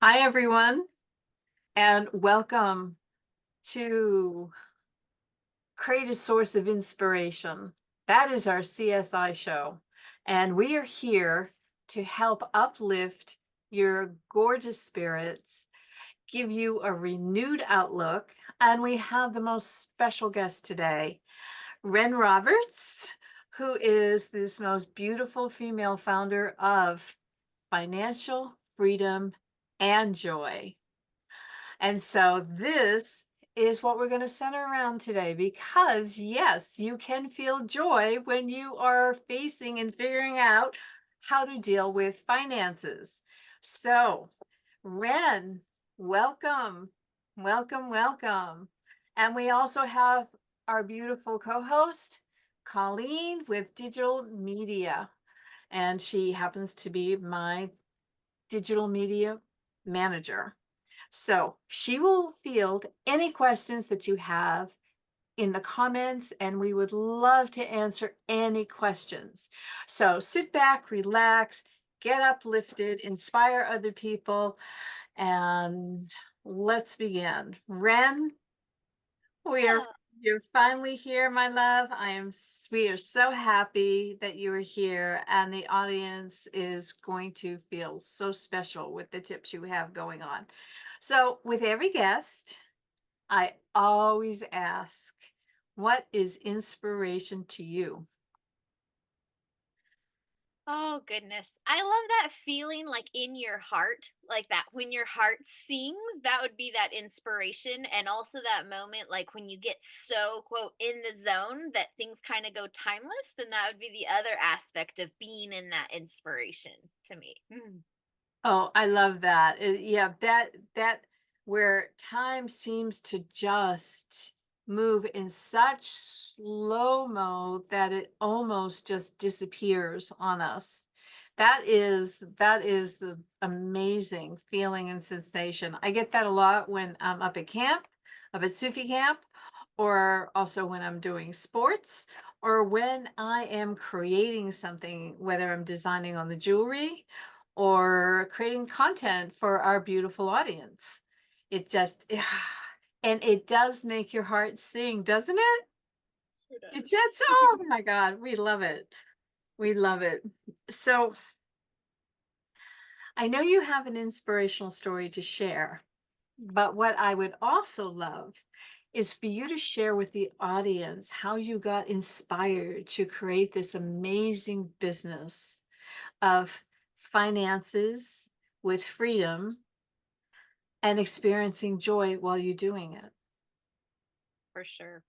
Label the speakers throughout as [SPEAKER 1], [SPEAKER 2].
[SPEAKER 1] Hi, everyone, and welcome to Create a Source of Inspiration. That is our CSI show, and we are here to help uplift your gorgeous spirits, give you a renewed outlook, and we have the most special guest today, Ren Roberts, who is this most beautiful female founder of Financial Freedom and Joy. And so this is what we're going to center around today because, yes, you can feel joy when you are facing and figuring out how to deal with finances. So, Ren, welcome, welcome, welcome. And we also have our beautiful co host, Colleen with digital media. And she happens to be my digital media manager. So she will field any questions that you have in the comments, and we would love to answer any questions. So sit back, relax, get uplifted, inspire other people, and let's begin. Ren, we are
[SPEAKER 2] Oh,
[SPEAKER 1] you're finally here, my love. We are so happy that you are here, and the audience is going to feel so special with the tips you have going on. So, with every guest, I always ask, what is inspiration to you?
[SPEAKER 2] oh goodness. I love that feeling like in your heart, like that when your heart sings, that would be that inspiration. And also that moment, like when you get so, quote, in the zone that things kind of go timeless, then that would be the other aspect of being in that inspiration to me.
[SPEAKER 1] Oh, I love that. Yeah, that where time seems to just move in such slow mo that it almost just disappears on us. That is the amazing feeling and sensation. I get that a lot when I'm up at camp, up at Sufi camp, or also when I'm doing sports, or when I am creating something, whether I'm designing on the jewelry or creating content for our beautiful audience. It just, and it does make your heart sing, doesn't it?
[SPEAKER 2] Sure
[SPEAKER 1] It
[SPEAKER 2] does.
[SPEAKER 1] just, oh my God, we love it. We love it. So I know you have an inspirational story to share, but what I would also love is for you to share with the audience how you got inspired to create this amazing business of finances with freedom and experiencing joy while you're doing it.
[SPEAKER 2] For sure.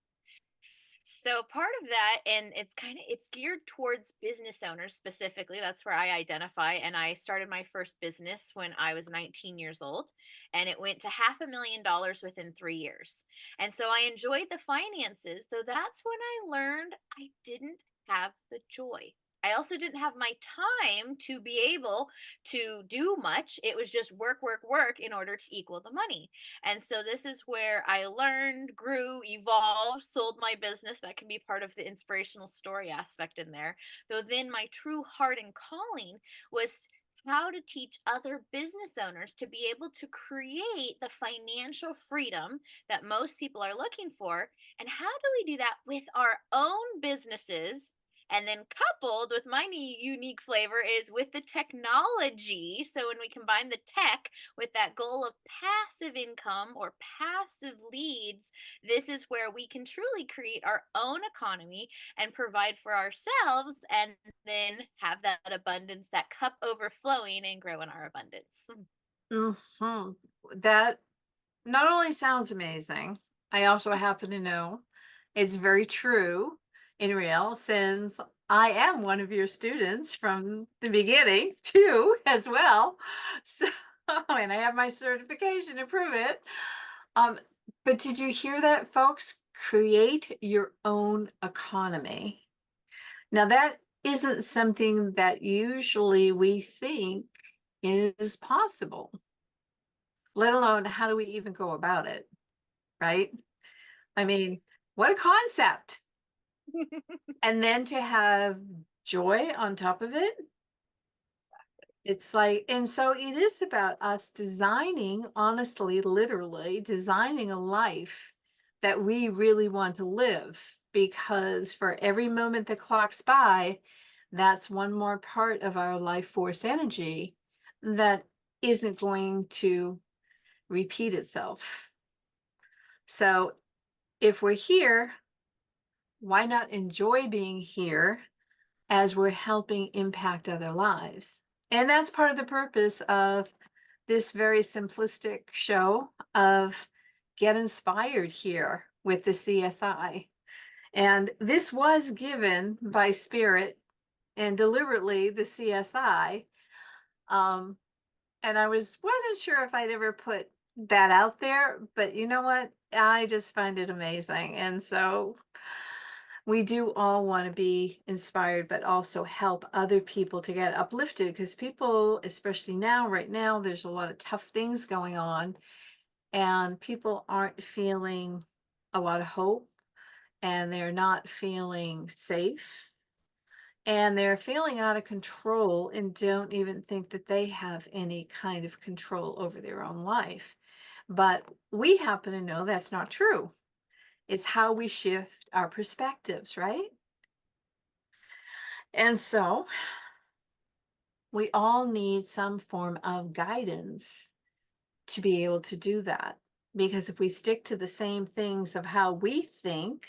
[SPEAKER 2] So part of that, and it's geared towards business owners specifically. That's where I identify. And I started my first business when I was 19 years old, and it went to $500,000 within 3 years. And so I enjoyed the finances, though that's when I learned I didn't have the joy. I also didn't have my time to be able to do much. It was just work, work, work in order to equal the money. And so this is where I learned, grew, evolved, sold my business. That can be part of the inspirational story aspect in there. Though then my true heart and calling was how to teach other business owners to be able to create the financial freedom that most people are looking for. And how do we do that with our own businesses? And then coupled with my unique flavor is with the technology. So when we combine the tech with that goal of passive income or passive leads, this is where we can truly create our own economy and provide for ourselves and then have that abundance, that cup overflowing and grow in our abundance.
[SPEAKER 1] Mhm. That not only sounds amazing, I also happen to know it's very true in real, since I am one of your students from the beginning too, as well. So, and I have my certification to prove it. Um, but did you hear that, folks? Create your own economy. Now, that isn't something that usually we think is possible, let alone how do we even go about it, right? I mean, what a concept. And then to have joy on top of it. It's like, and so it is about us designing, honestly, literally designing a life that we really want to live. Because for every moment that clocks by, that's one more part of our life force energy that isn't going to repeat itself. So if we're here, why not enjoy being here as we're helping impact other lives? And that's part of the purpose of this very simplistic show of Get Inspired here with the CSI. And this was given by Spirit and deliberately the CSI. Um, and I wasn't sure if I'd ever put that out there, but you know what? I just find it amazing. And so we do all want to be inspired, but also help other people to get uplifted because people, especially now, right now, there's a lot of tough things going on, and people aren't feeling a lot of hope, and they're not feeling safe, and they're feeling out of control and don't even think that they have any kind of control over their own life. But we happen to know that's not true. It's how we shift our perspectives, right? And so we all need some form of guidance to be able to do that. Because if we stick to the same things of how we think,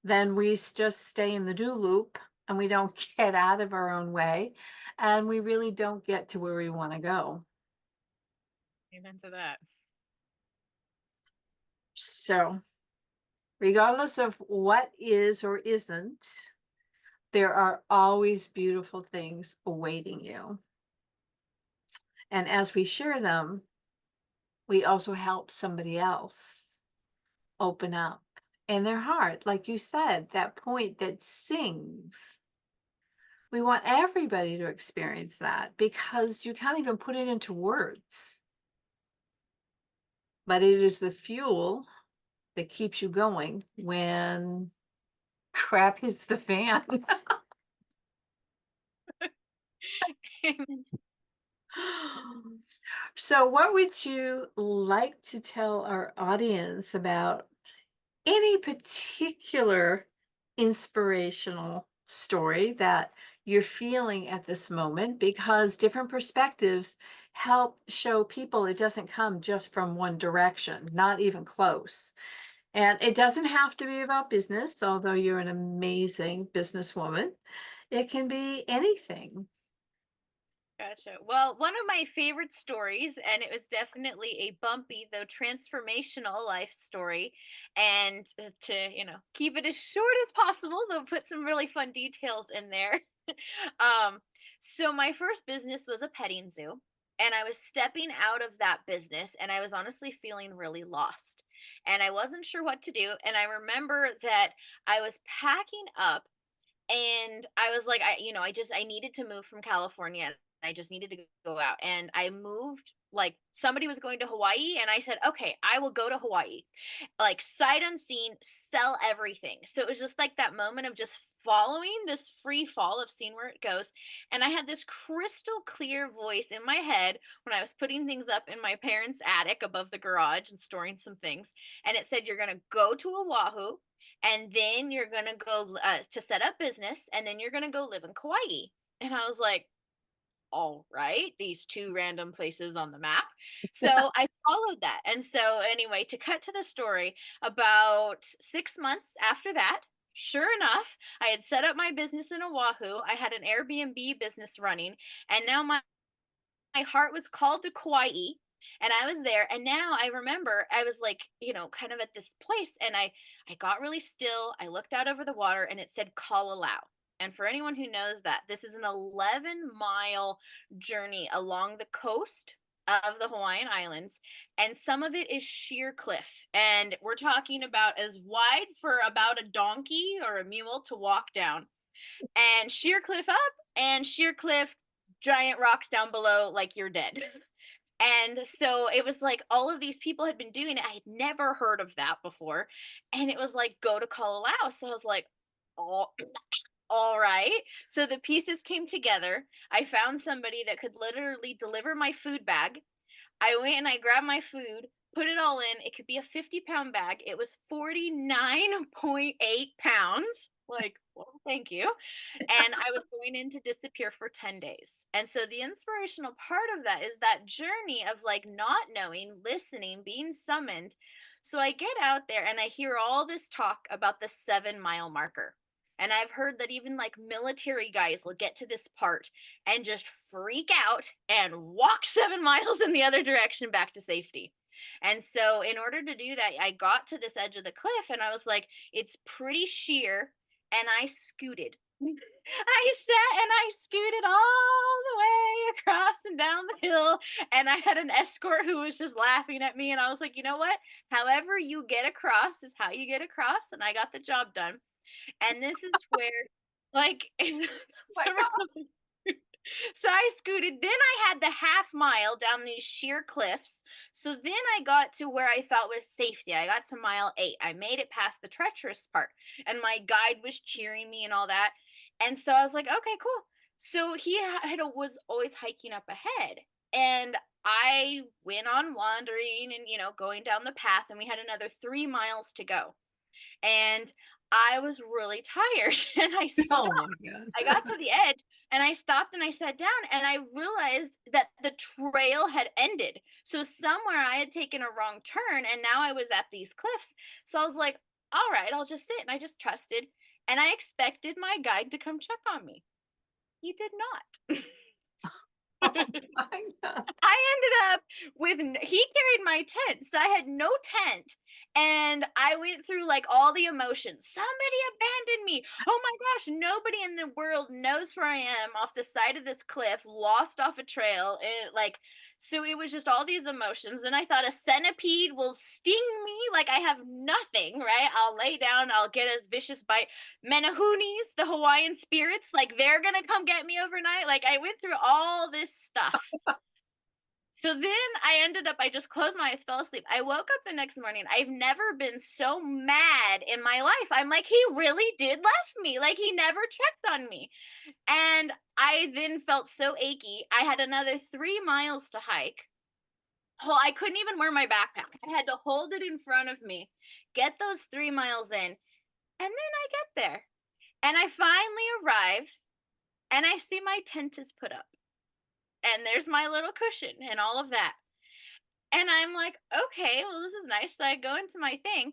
[SPEAKER 1] then we just stay in the do loop and we don't get out of our own way. And we really don't get to where we want to go.
[SPEAKER 2] Amen to that.
[SPEAKER 1] So, regardless of what is or isn't, there are always beautiful things awaiting you. And as we share them, we also help somebody else open up in their heart. Like you said, that point that sings. We want everybody to experience that because you can't even put it into words. But it is the fuel that keeps you going when crap hits the fan.
[SPEAKER 2] Amen.
[SPEAKER 1] So, what would you like to tell our audience about any particular inspirational story that you're feeling at this moment? Because different perspectives help show people it doesn't come just from one direction, not even close. And it doesn't have to be about business, although you're an amazing businesswoman. It can be anything.
[SPEAKER 2] Gotcha. Well, one of my favorite stories, and it was definitely a bumpy though transformational life story. And to, keep it as short as possible, they'll put some really fun details in there. um, so my first business was a petting zoo. And I was stepping out of that business and I was honestly feeling really lost. And I wasn't sure what to do. And I remember that I was packing up and I was like, I needed to move from California. I just needed to go out. And I moved, like somebody was going to Hawaii. And I said, okay, I will go to Hawaii. Like sight unseen, sell everything. So it was just like that moment of just following this free fall of seeing where it goes. And I had this crystal clear voice in my head when I was putting things up in my parents' attic above the garage and storing some things. And it said, you're going to go to Oahu and then you're gonna go to set up business, and then you're gonna go live in Kauai. And I was like, all right, these two random places on the map. So I followed that. And so, anyway, to cut to the story, about 6 months after that, sure enough, I had set up my business in Oahu. I had an Airbnb business running, and now my heart was called to Kauai, and I was there. And now I remember I was like, kind of at this place, and I got really still. I looked out over the water and it said Kalalau. And for anyone who knows that, this is an 11-mile journey along the coast of the Hawaiian Islands, and some of it is sheer cliff. And we're talking about as wide for about a donkey or a mule to walk down, and sheer cliff up and sheer cliff, giant rocks down below, like you're dead. And so it was like all of these people had been doing it. I had never heard of that before. And it was like, go to Colorado. So I was like, oh, all right. So the pieces came together. I found somebody that could literally deliver my food bag. I went and I grabbed my food, put it all in. It could be a 50-pound bag. It was 49.8 pounds. Like, well, thank you. And I was going in to disappear for 10 days. And so the inspirational part of that is that journey of like not knowing, listening, being summoned. So I get out there and I hear all this talk about the 7 mile marker. And I've heard that even like military guys will get to this part and just freak out and walk 7 miles in the other direction back to safety. And so, in order to do that, I got to this edge of the cliff and I was like, it's pretty sheer. And I scooted. I sat and I scooted all the way across and down the hill. And I had an escort who was just laughing at me. And I was like, you know what? However, you get across is how you get across. And I got the job done. And this is where, like,
[SPEAKER 1] My God.
[SPEAKER 2] so I scooted. Then I had the half mile down these sheer cliffs. So then I got to where I thought was safety. I got to mile 8. I made it past the treacherous part, and my guide was cheering me and all that. And so I was like, okay, cool. So was always hiking up ahead, and I went on wandering and going down the path, and we had another 3 miles to go. And I was really tired, and I
[SPEAKER 1] Oh
[SPEAKER 2] stopped.
[SPEAKER 1] my God.
[SPEAKER 2] I got to the edge and I stopped and I sat down and I realized that the trail had ended. So somewhere I had taken a wrong turn and now I was at these cliffs. So I was like, all right, I'll just sit. And I just trusted. And I expected my guide to come check on me. He did not.
[SPEAKER 1] Oh my God.
[SPEAKER 2] I ended up he carried my tent. So I had no tent. And I went through like all the emotions. Somebody abandoned me. Oh my gosh, nobody in the world knows where I am off the side of this cliff, lost off a trail. And like, so it was just all these emotions. And I thought a centipede will sting me like I have nothing, right? I'll lay down, I'll get a vicious bite. Menahunis, the Hawaiian spirits, like they're gonna come get me overnight. Like I went through all this stuff. So then I just closed my eyes, fell asleep. I woke up the next morning. I've never been so mad in my life. I'm like, he really did left me. Like he never checked on me. And I then felt so achy. I had another 3 miles to hike. Oh, I couldn't even wear my backpack. I had to hold it in front of me, get those 3 miles in, and then I get there. And I finally arrive and I see my tent is put up. And there's my little cushion and all of that. And I'm like, okay, well, this is nice. So I go into my thing.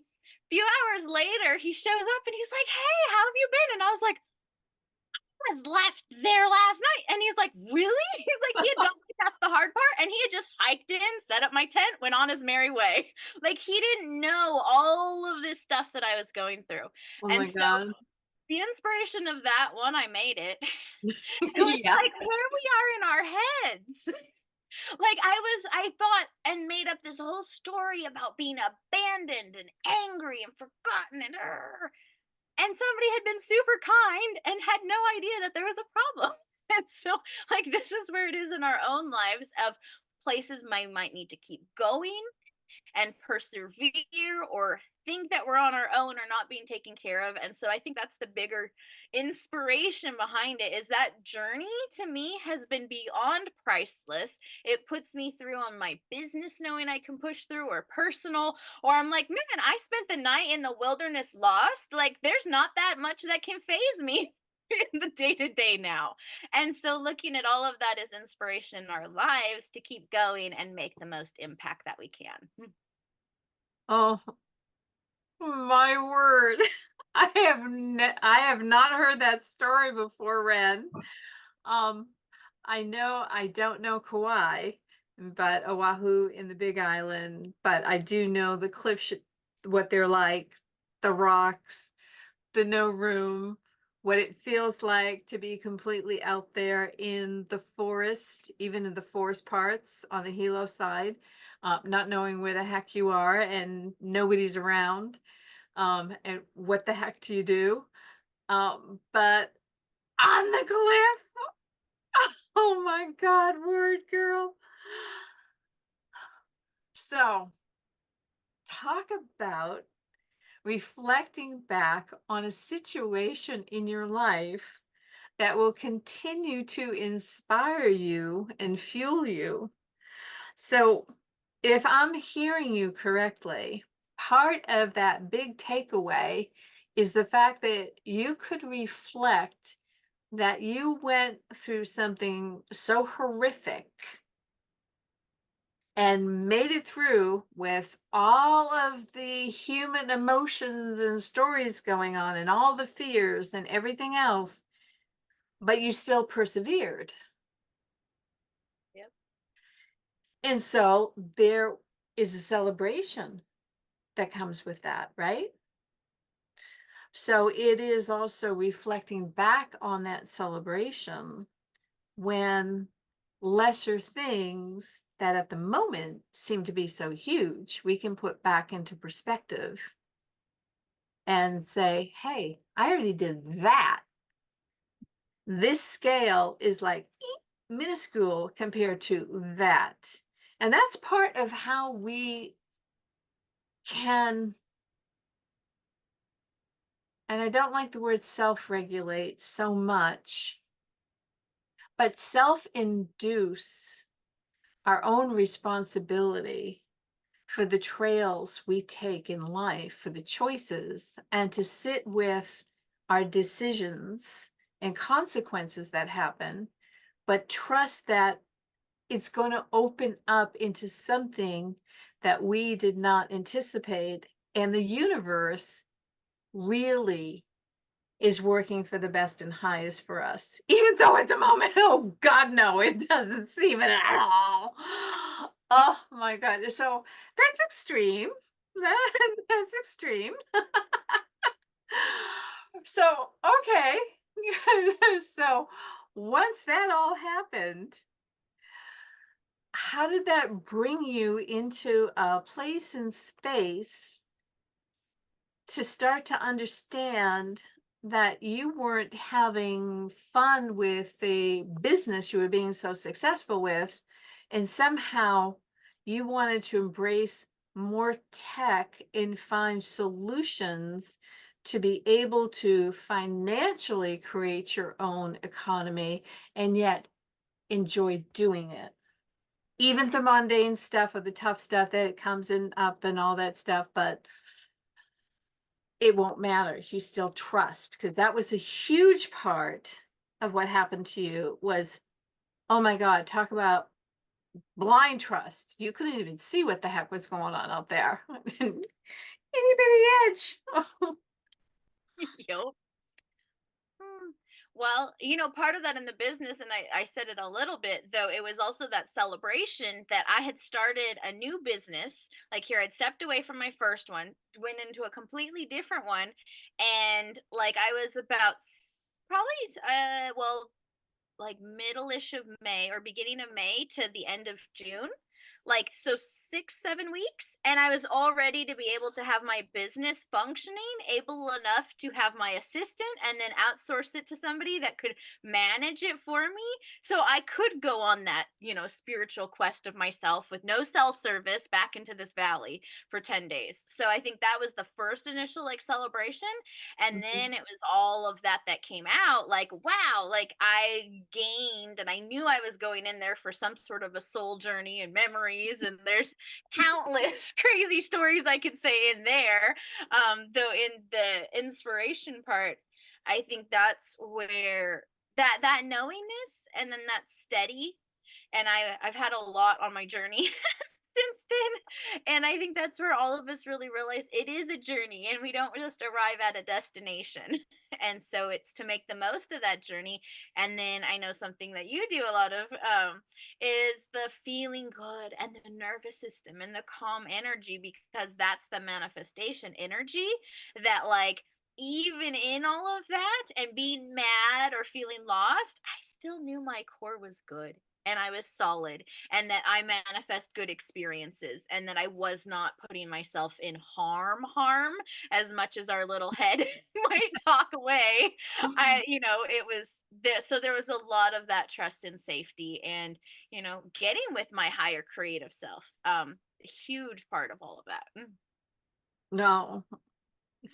[SPEAKER 2] Few hours later, he shows up and he's like, hey, how have you been? And I was like, I was left there last night. And he's like, really? He's like, he had got me past the hard part and he had just hiked in, set up my tent, went on his merry way. Like he didn't know all of this stuff that I was going through.
[SPEAKER 1] Oh
[SPEAKER 2] And
[SPEAKER 1] my
[SPEAKER 2] so
[SPEAKER 1] God.
[SPEAKER 2] the inspiration of that one, I made it. It was
[SPEAKER 1] Yeah.
[SPEAKER 2] like where we are in our heads. Like I thought and made up this whole story about being abandoned and angry and forgotten and somebody had been super kind and had no idea that there was a problem. And so like this is where it is in our own lives of places might need to keep going and persevere or think that we're on our own or not being taken care of. And so I think that's the bigger inspiration behind it is that journey to me has been beyond priceless. It puts me through on my business knowing I can push through or personal, or I'm like, man, I spent the night in the wilderness lost. Like there's not that much that can phase me in the day to day now. And so looking at all of that as inspiration in our lives to keep going and make the most impact that we can.
[SPEAKER 1] Oh my word. I have not heard that story before, Ren. Um, I don't know Kauai, but Oahu in the Big Island, but I do know the what they're like, the rocks, the no room, what it feels like to be completely out there in the forest, even in the forest parts on the Hilo side, not knowing where the heck you are and nobody's around. And what the heck do you do? But on the cliff, oh my God, word girl. So talk about reflecting back on a situation in your life that will continue to inspire you and fuel you. So, if I'm hearing you correctly, part of that big takeaway is the fact that you could reflect that you went through something so horrific and made it through with all of the human emotions and stories going on and all the fears and everything else, but you still persevered.
[SPEAKER 2] Yep.
[SPEAKER 1] And so there is a celebration that comes with that, right? So it is also reflecting back on that celebration when lesser things that at the moment seem to be so huge, we can put back into perspective and say, hey, I already did that. This scale is like minuscule compared to that. And that's part of how we can, and I don't like the word self regulate so much, but self induce our own responsibility for the trails we take in life, for the choices, and to sit with our decisions and consequences that happen, but trust that it's going to open up into something that we did not anticipate. And the universe really is working for the best and highest for us, even though at the moment, oh God, no, it doesn't seem it at all. Oh my God. So that's extreme. That's extreme. So, okay. So once that all happened, how did that bring you into a place and space to start to understand that you weren't having fun with the business you were being so successful with, and somehow you wanted to embrace more tech and find solutions to be able to financially create your own economy and yet enjoy doing it? Even the mundane stuff or the tough stuff that comes in up and all that stuff, but it won't matter. You still trust, because that was a huge part of what happened to you was, oh my God, talk about blind trust. You couldn't even see what the heck was going on out there. Itty bitty edge.
[SPEAKER 2] Yup. Hmm. Well, part of that in the business, and I said it a little bit, though, it was also that celebration that I had started a new business. Like here, I'd stepped away from my first one, went into a completely different one. And like I was about probably, well, like middle-ish of May or beginning of May to the end of June. Like, so 6, 7 weeks, and I was all ready to be able to have my business functioning, able enough to have my assistant and then outsource it to somebody that could manage it for me. So I could go on that, spiritual quest of myself with no cell service back into this valley for 10 days. So I think that was the first initial like celebration. And
[SPEAKER 1] Mhm.
[SPEAKER 2] then it was all of that that came out like, wow, like I gained and I knew I was going in there for some sort of a soul journey and memories. And there's countless crazy stories I could say in there. Though in the inspiration part, I think that's where that knowingness and then that steady, and I've had a lot on my journey since then. And I think that's where all of us really realize it is a journey and we don't just arrive at a destination. And so it's to make the most of that journey. And then I know something that you do a lot of is the feeling good and the nervous system and the calm energy, because that's the manifestation energy that, like, even in all of that and being mad or feeling lost, I still knew my core was good and I was solid, and that I manifest good experiences, and that I was not putting myself in harm as much as our little head might talk away. It was there. So there was a lot of that trust and safety and, getting with my higher creative self. A huge part of all of that.
[SPEAKER 1] No.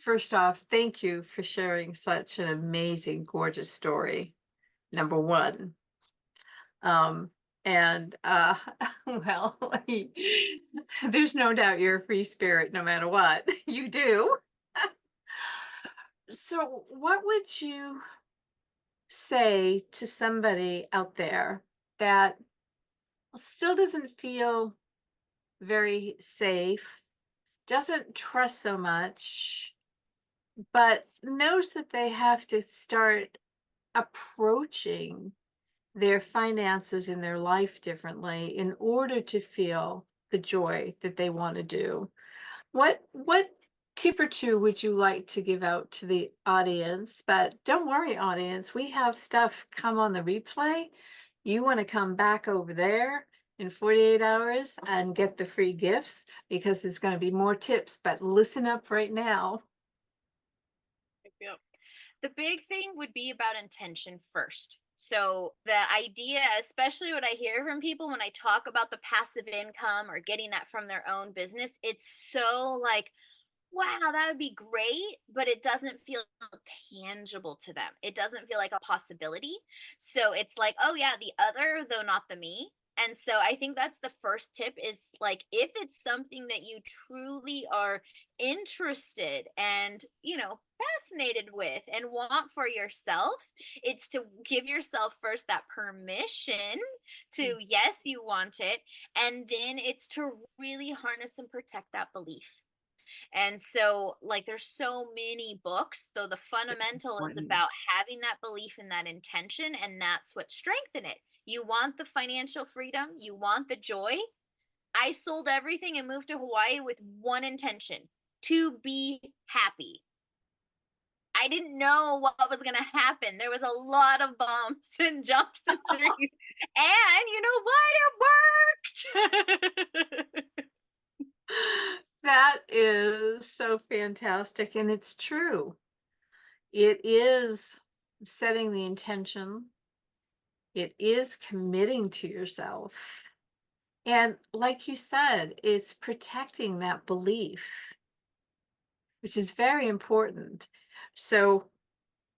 [SPEAKER 1] First off, thank you for sharing such an amazing, gorgeous story. Number one. Um, and well, there's no doubt you're a free spirit no matter what you do. So, what would you say to somebody out there that still doesn't feel very safe, doesn't trust so much, but knows that they have to start approaching their finances in their life differently in order to feel the joy that they want to do? What tip or two would you like to give out to the audience? But don't worry, audience, we have stuff come on the replay. You want to come back over there in 48 hours and get the free gifts because there's going to be more tips, but listen up right now.
[SPEAKER 2] Yep. The big thing would be about intention first. So, the idea, especially what I hear from people when I talk about the passive income or getting that from their own business, it's so like, wow, that would be great, but it doesn't feel tangible to them. It doesn't feel like a possibility. So it's like, oh yeah, the other, though not the me. And so I think that's the first tip is like if it's something that you truly are interested and, fascinated with and want for yourself, it's to give yourself first that permission to, yes, you want it. And then it's to really harness and protect that belief. And so, like, there's so many books, though the fundamental is
[SPEAKER 1] Important.
[SPEAKER 2] about having that belief and that intention, and that's what strengthen it. You want the financial freedom, you want the joy. I sold everything and moved to Hawaii with one intention, to be happy. I didn't know what was going to happen. There was a lot of bumps and jumps and trees. And you know what? It worked.
[SPEAKER 1] That is so fantastic. And it's true. It is setting the intention, it is committing to yourself. And like you said, it's protecting that belief, which is very important. So,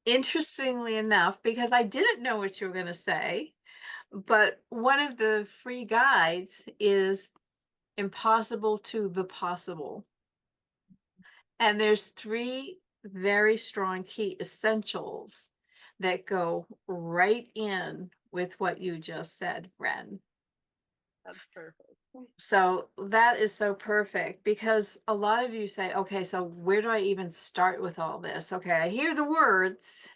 [SPEAKER 1] interestingly enough, because I didn't know what you were going to say, but one of the free guides is impossible to the possible. And there's three very strong key essentials that go right in with what you just said, Ren.
[SPEAKER 2] That's perfect.
[SPEAKER 1] So that is so perfect because a lot of you say, okay, so where do I even start with all this? Okay, I hear the words,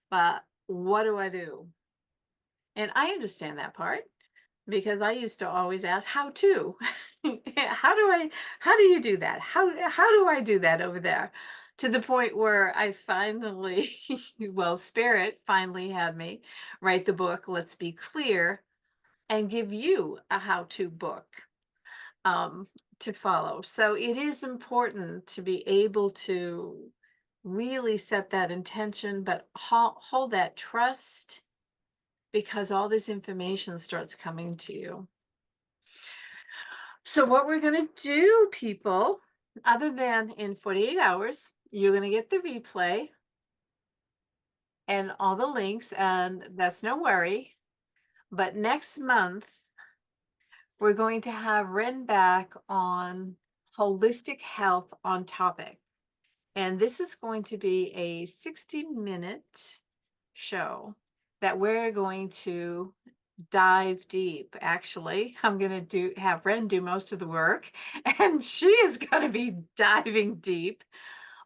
[SPEAKER 1] but what do I do? And I understand that part because I used to always ask how to. How do you do that? How do I do that over there? To the point where I finally, well, Spirit finally had me write the book, Let's Be Clear, and give you a how-to book um, to follow. So it is important to be able to really set that intention, but hold that trust because all this information starts coming to you. So what we're going to do, people, other than in 48 hours, you're going to get the replay and all the links, and that's no worry. But next month, we're going to have Ren back on holistic health on topic. And this is going to be a 60-minute show that we're going to dive deep. Actually, I'm going to have Ren do most of the work, and she is going to be diving deep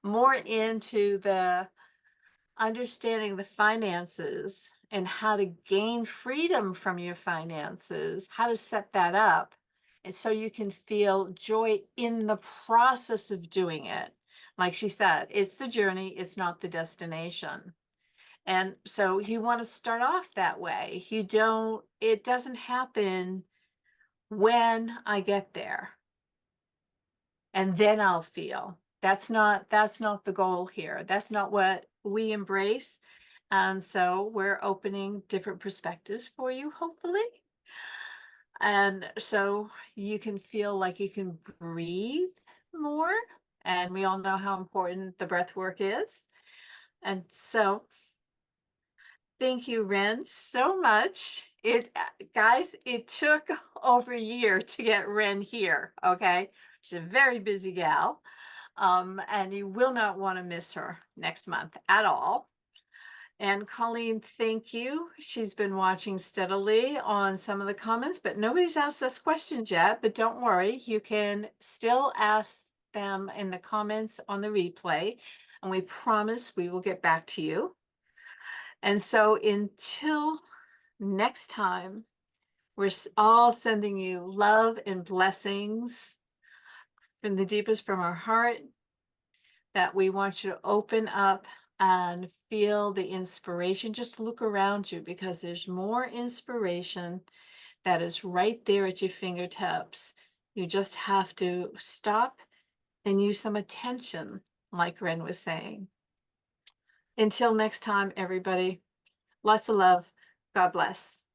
[SPEAKER 1] more into the understanding the finances and how to gain freedom from your finances, how to set that up, and so you can feel joy in the process of doing it. Like she said, it's the journey, it's not the destination. And so you want to start off that way. It doesn't happen when I get there and then I'll feel. That's not the goal here. That's not what we embrace. And so we're opening different perspectives for you, hopefully. And so you can feel like you can breathe more And we all know how important the breath work is. And so thank you, Ren, so much. Guys, it took over a year to get Ren here. Okay. She's a very busy gal. And you will not want to miss her next month at all. And Colleen, thank you. She's been watching steadily on some of the comments, but nobody's asked us questions yet. But don't worry, you can still ask them in the comments on the replay, and we promise we will get back to you. And so until next time, we're all sending you love and blessings from the deepest from our heart, that we want you to open up and feel the inspiration. Just look around you, because there's more inspiration that is right there at your fingertips. You just have to stop and use some attention, like Ren was saying. Until next time, everybody, lots of love. God bless.